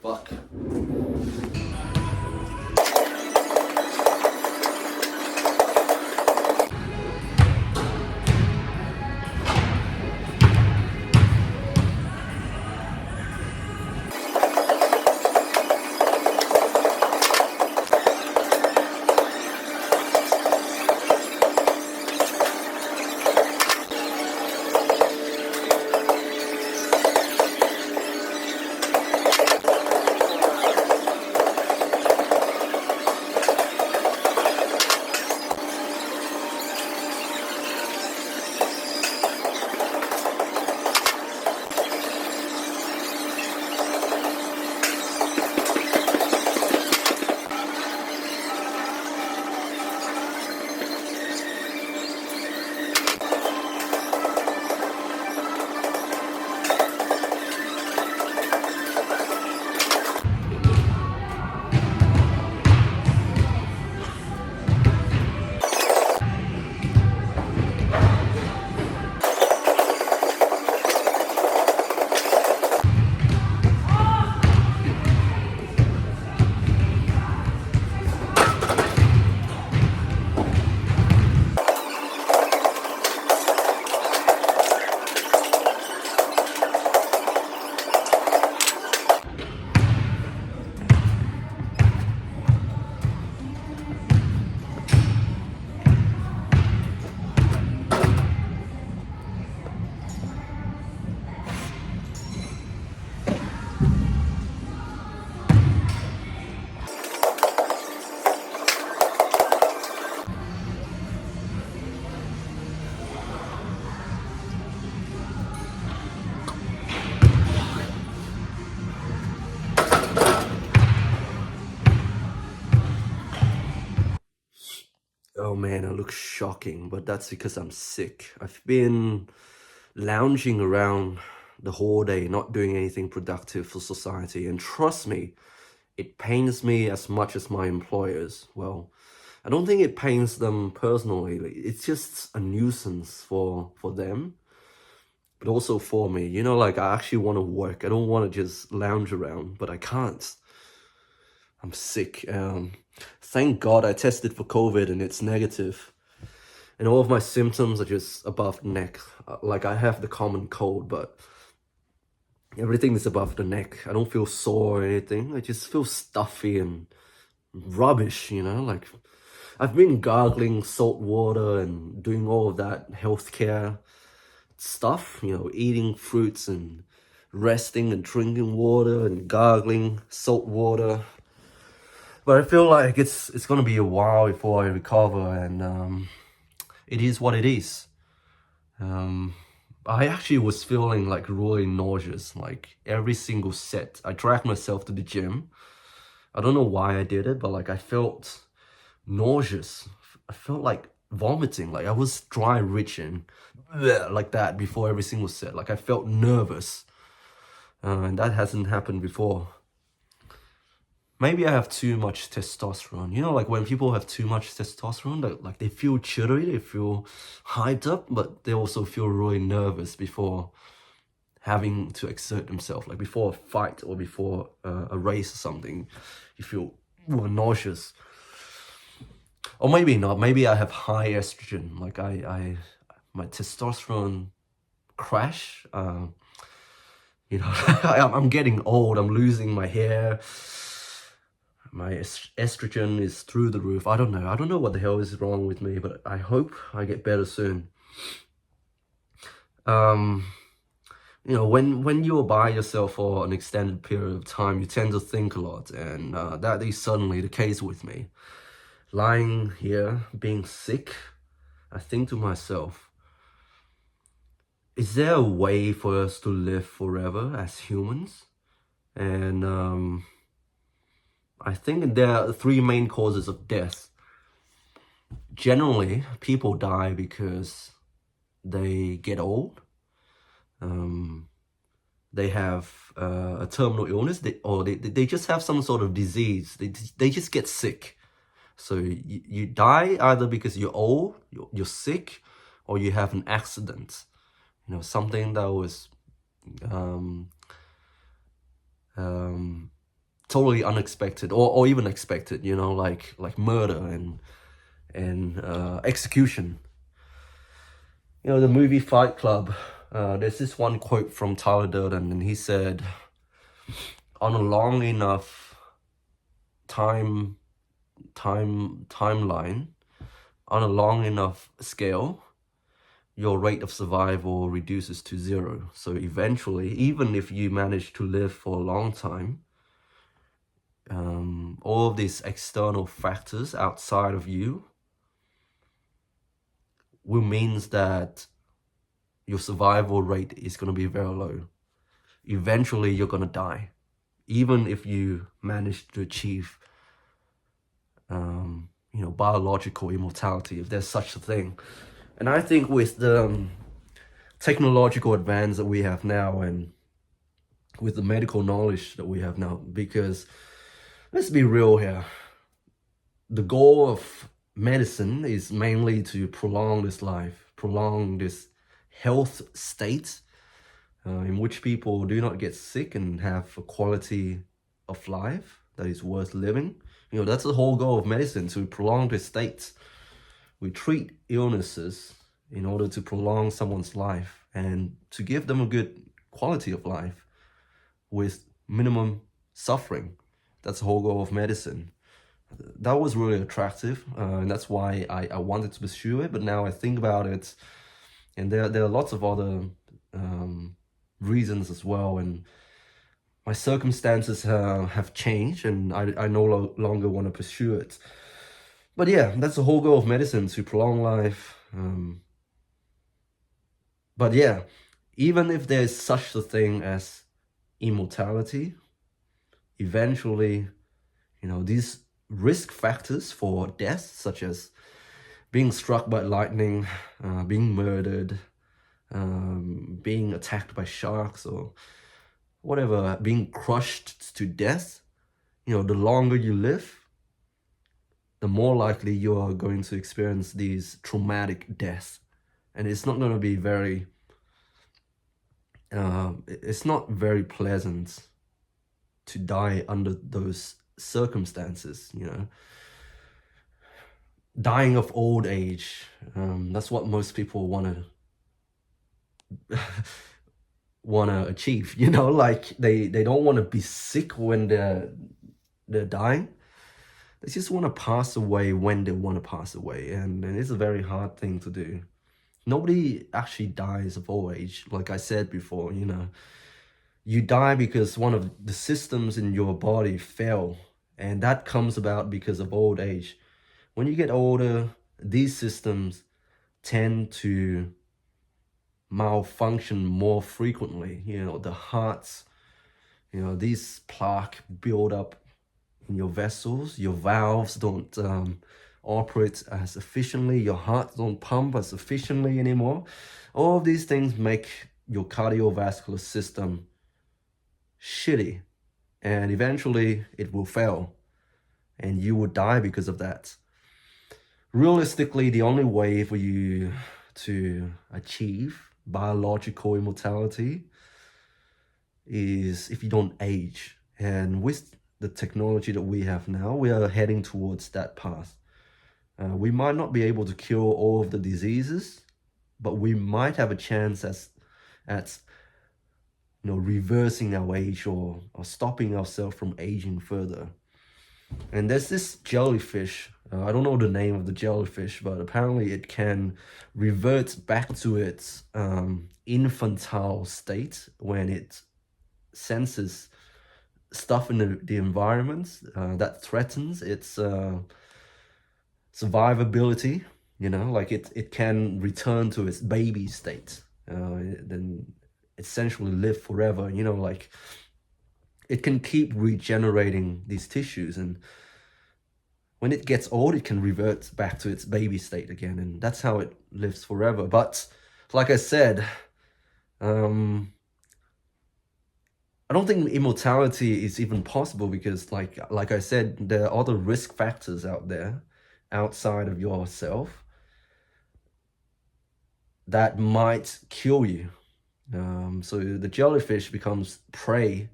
Fuck. Oh man, I look shocking, but that's because I'm sick. I've been lounging around the whole day, not doing anything productive for society, and trust me, it pains me as much as my employers. Well, I don't think it pains them personally. It's just a nuisance for them, but also for me. You know, like I actually want to work. I don't want to just lounge around, but I can't. I'm sick. Thank God I tested for COVID and it's negative. And all of my symptoms are just above the neck. Like I have the common cold, but everything is above the neck. I don't feel sore or anything. I just feel stuffy and rubbish, you know? Like I've been gargling salt water and doing all of that healthcare stuff, you know, eating fruits and resting and drinking water and gargling salt water. But I feel like it's gonna be a while before I recover, and it is what it is. I actually was feeling like really nauseous, like every single set. I dragged myself to the gym. I don't know why I did it, but like I felt nauseous. I felt like vomiting, like I was dry reaching like that before every single set. Like I felt nervous, and that hasn't happened before. Maybe I have too much testosterone. You know, like when people have too much testosterone, like they feel jittery, they feel hyped up, but they also feel really nervous before having to exert themselves. Like before a fight or before a race or something, you feel nauseous. Or maybe not. Maybe I have high estrogen. Like my testosterone crash. You know, I'm getting old. I'm losing my hair. My estrogen is through the roof. I don't know. I don't know what the hell is wrong with me, but I hope I get better soon. You know, when you're by yourself for an extended period of time, you tend to think a lot, and that is suddenly the case with me. Lying here, being sick, I think to myself, is there a way for us to live forever as humans? And I think there are three main causes of death. Generally, people die because they get old, they have a terminal illness, or they just have some sort of disease. They just get sick. So you die either because you're old, you're sick, or you have an accident. You know, something that was um, totally unexpected or even expected, you know, like murder and execution. You know, the movie Fight Club, there's this one quote from Tyler Durden, and he said, on a long enough timeline, on a long enough scale, your rate of survival reduces to 0. So eventually, even if you manage to live for a long time, all of these external factors outside of you will means that your survival rate is going to be very low. Eventually, you're going to die, even if you manage to achieve, you know, biological immortality, if there's such a thing. And I think with the technological advance that we have now, and with the medical knowledge that we have now, because let's be real here, the goal of medicine is mainly to prolong this life, prolong this health state in which people do not get sick and have a quality of life that is worth living. You know, that's the whole goal of medicine, to prolong this state. We treat illnesses in order to prolong someone's life and to give them a good quality of life with minimum suffering. That's the whole goal of medicine. That was really attractive, and that's why I wanted to pursue it. But now I think about it, and there are lots of other reasons as well, and my circumstances have changed, and I no longer want to pursue it. But yeah, that's the whole goal of medicine, to prolong life. But yeah, even if there's such a thing as immortality, eventually, you know, these risk factors for death, such as being struck by lightning, being murdered, being attacked by sharks, or whatever, being crushed to death, you know, the longer you live, the more likely you are going to experience these traumatic deaths. And it's not going to be very, it's not very pleasant to die under those circumstances, you know. Dying of old age, that's what most people want to achieve, you know, like they don't want to be sick when they're dying. They just want to pass away when they want to pass away, and it's a very hard thing to do. Nobody actually dies of old age. Like I said before, you know, you die because one of the systems in your body fail, and that comes about because of old age. When you get older, these systems tend to malfunction more frequently. You know, the hearts, you know, these plaque build up in your vessels, your valves don't operate as efficiently, your heart don't pump as efficiently anymore. All of these things make your cardiovascular system shitty, and eventually it will fail, and you will die because of that. Realistically, the only way for you to achieve biological immortality is if you don't age. And with the technology that we have now, we are heading towards that path. We might not be able to cure all of the diseases, but we might have a chance at you know, reversing our age, or stopping ourselves from aging further. And there's this jellyfish, I don't know the name of the jellyfish, but apparently it can revert back to its infantile state when it senses stuff in the environment that threatens its survivability. You know, like it can return to its baby state, then essentially live forever. You know, like it can keep regenerating these tissues, and when it gets old, it can revert back to its baby state again, and that's how it lives forever. But like I said, I don't think immortality is even possible, because like I said, there are other risk factors out there outside of yourself that might kill you. So the jellyfish becomes prey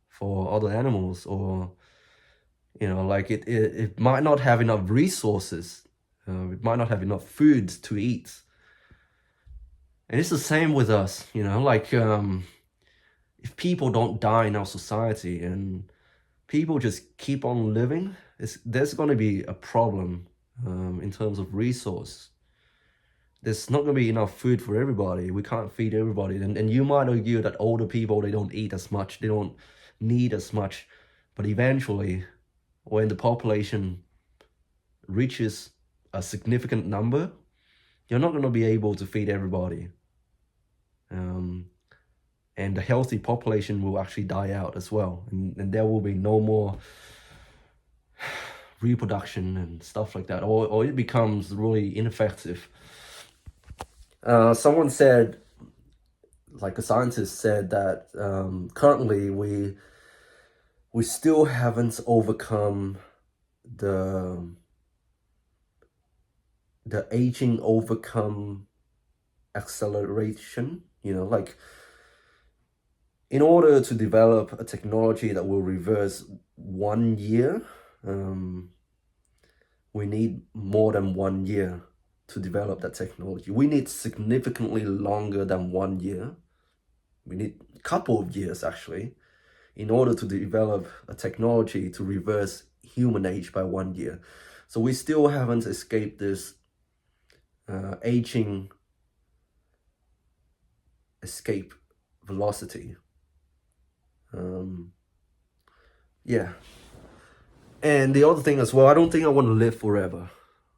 for other animals, or like it might not have enough resources. It might not have enough food to eat. And it's the same with us, like if people don't die in our society and people just keep on living, there's going to be a problem in terms of resource. There's not going to be enough food for everybody. We can't feed everybody. And you might argue that older people, they don't eat as much, they don't need as much. But eventually, when the population reaches a significant number, you're not going to be able to feed everybody. And the healthy population will actually die out as well. And there will be no more reproduction and stuff like that, or it becomes really ineffective. Someone said, like a scientist said, that currently we still haven't overcome the aging overcome acceleration. Like in order to develop a technology that will reverse 1 year, we need more than 1 year to develop that technology. We need significantly longer than 1 year. We need a couple of years actually, in order to develop a technology to reverse human age by 1 year. So we still haven't escaped this aging escape velocity. Yeah. And the other thing as well, I don't think I want to live forever.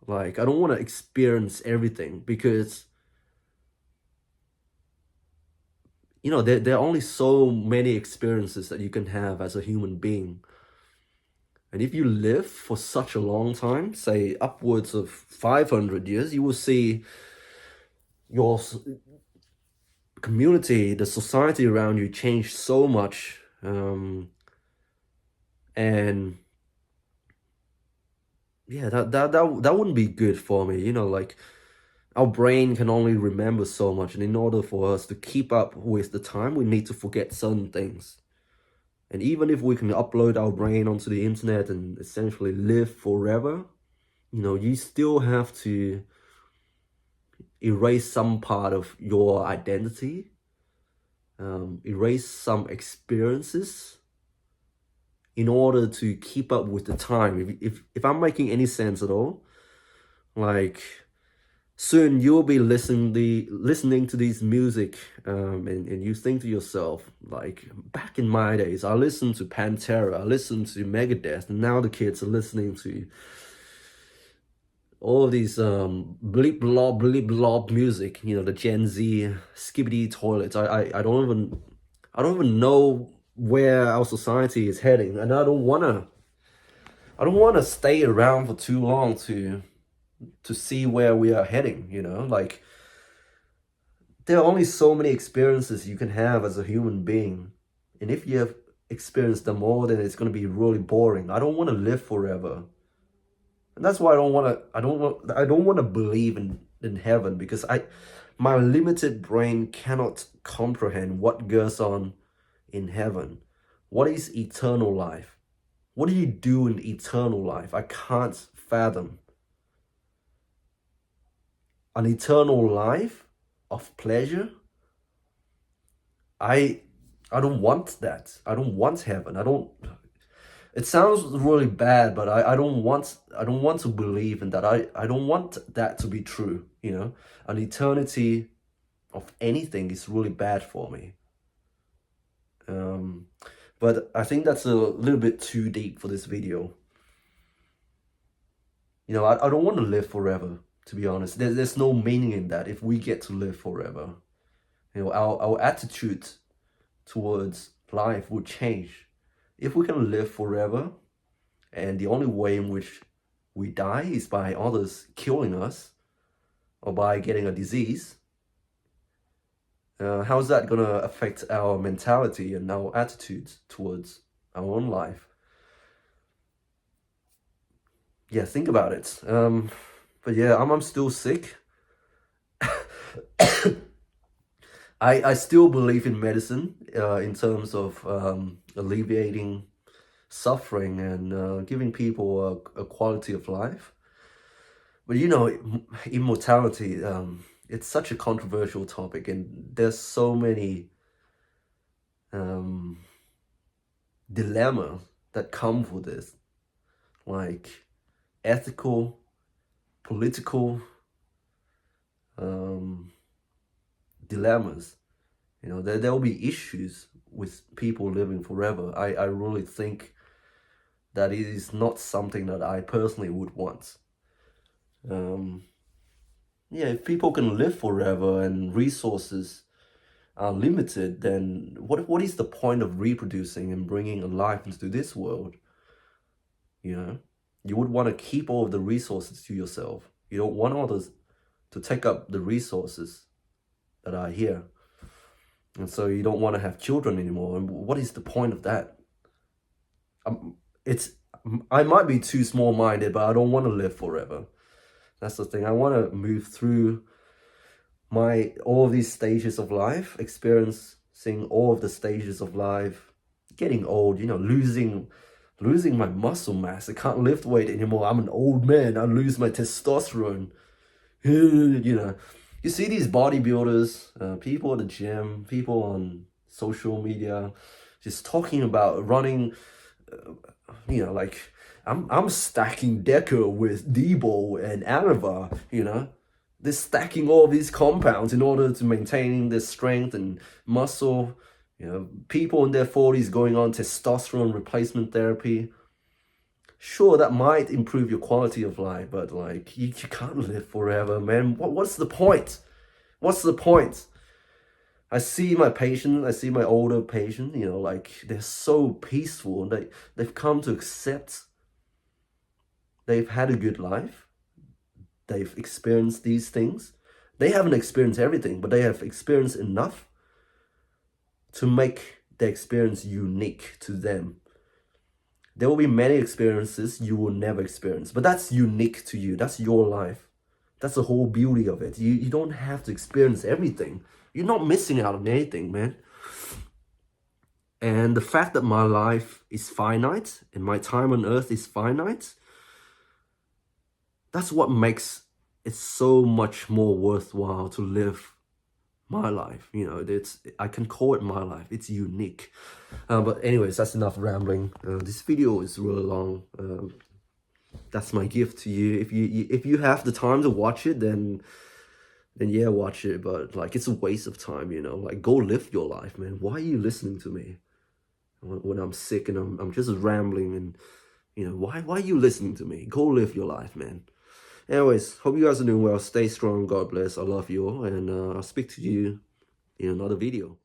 Like, I don't want to experience everything, because there are only so many experiences that you can have as a human being. And if you live for such a long time, say upwards of 500 years, you will see your community, the society around you change so much. And yeah, that wouldn't be good for me. Like, our brain can only remember so much, and in order for us to keep up with the time, we need to forget certain things. And even if we can upload our brain onto the internet and essentially live forever, you still have to erase some part of your identity, erase some experiences in order to keep up with the time. If I'm making any sense at all, like, soon you'll be listening to these music, and you think to yourself, like, back in my days, I listened to Pantera, I listened to Megadeth, and now the kids are listening to all of these bleep blob music, the Gen Z skibbity toilets. I don't even know where our society is heading, and I don't wanna stay around for too long to see where we are heading. Like, there are only so many experiences you can have as a human being, and if you have experienced them all, then it's going to be really boring. I don't want to live forever, and that's why I don't want to believe in heaven, because my limited brain cannot comprehend what goes on in heaven. What is eternal life? What do you do in eternal life? I can't fathom an eternal life of pleasure. I don't want that. I don't want heaven. It sounds really bad, but I don't want to believe in that. I don't want that to be true. An eternity of anything is really bad for me. But I think that's a little bit too deep for this video. I don't want to live forever, to be honest. There's no meaning in that if we get to live forever. Our attitude towards life would change. If we can live forever, and the only way in which we die is by others killing us, or by getting a disease, how's that going to affect our mentality and our attitudes towards our own life? Yeah, think about it. But yeah, I'm still sick. I still believe in medicine in terms of alleviating suffering and giving people a quality of life. But you know, immortality, it's such a controversial topic, and there's so many um, dilemmas that come with this, like ethical, political dilemmas. You know, there will be issues with people living forever. I really think that it is not something that I personally would want. Yeah, if people can live forever and resources are limited, then what is the point of reproducing and bringing a life into this world? You know, you would want to keep all of the resources to yourself. You don't want others to take up the resources that are here. And so you don't want to have children anymore. And what is the point of that? I might be too small-minded, but I don't want to live forever. That's the thing. I want to move through all of these stages of life, experiencing all of the stages of life, getting old, you know, losing my muscle mass. I can't lift weight anymore. I'm an old man. I lose my testosterone. You know, you see these bodybuilders, people at the gym, people on social media, just talking about running. You know, like I'm stacking Decker with Debo and Anavar. You know, they're stacking all these compounds in order to maintain their strength and muscle. You know, people in their 40s going on testosterone replacement therapy. Sure, that might improve your quality of life, but like you can't live forever, man. What's the point? What's the point? I see my patient, I see my older patient, you know, like they're so peaceful. They've come to accept they've had a good life. They've experienced these things. They haven't experienced everything, but they have experienced enough to make the experience unique to them. There will be many experiences you will never experience, but that's unique to you. That's your life. That's the whole beauty of it. You don't have to experience everything. You're not missing out on anything, man. And the fact that my life is finite and my time on earth is finite, that's what makes it so much more worthwhile to live my life. You know, I can call it my life. It's unique. But anyways, that's enough rambling. This video is really long. That's my gift to you. If you have the time to watch it, then yeah, watch it. But like, it's a waste of time. You know, like go live your life, man. Why are you listening to me when I'm sick and I'm just rambling? And you know, why are you listening to me? Go live your life, man. Anyways, hope you guys are doing well. Stay strong. God bless. I love you all. And I'll speak to you in another video.